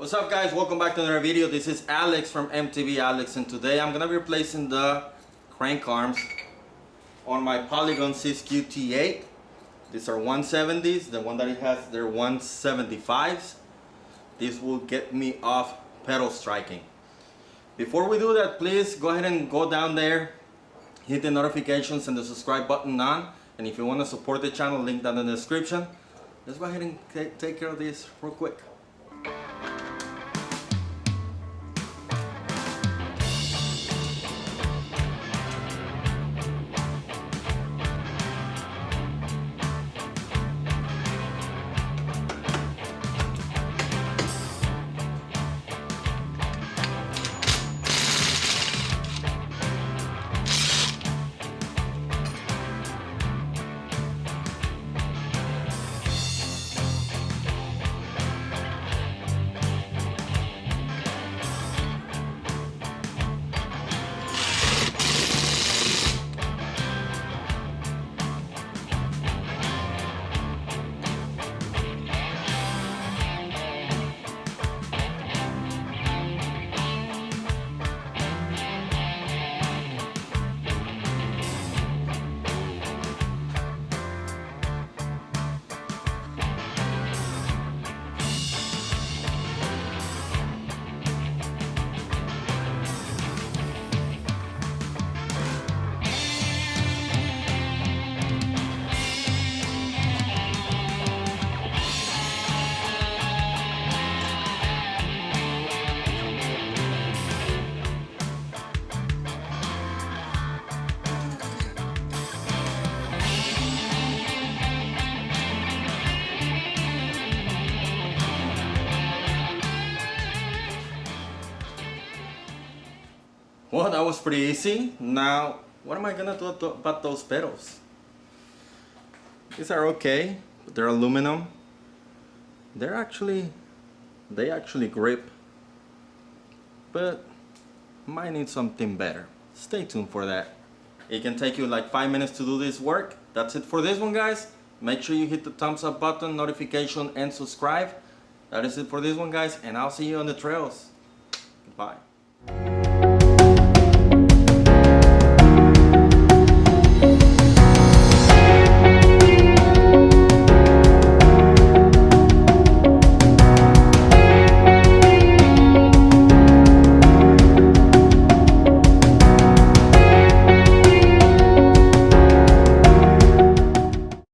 What's up guys, welcome back to another video. This is Alex from MTB Alex, and today I'm gonna be replacing the crank arms on my Polygon 6QT8. These are 170s, the one that it has, they're 175s. This will get me off pedal striking. Before we do that, please go ahead and go down there, hit the notifications and the subscribe button on, and if you want to support the channel, link down in the description. Let's go ahead and take care of this real quick. Well, that was pretty easy. Now, what am I gonna do about those pedals? These are okay, but they're aluminum. They actually grip, but might need something better. Stay tuned for that. It can take you like 5 minutes to do this work. That's it for this one, guys. Make sure you hit the thumbs up button, notification, and subscribe. That is it for this one, guys, and I'll see you on the trails. Goodbye.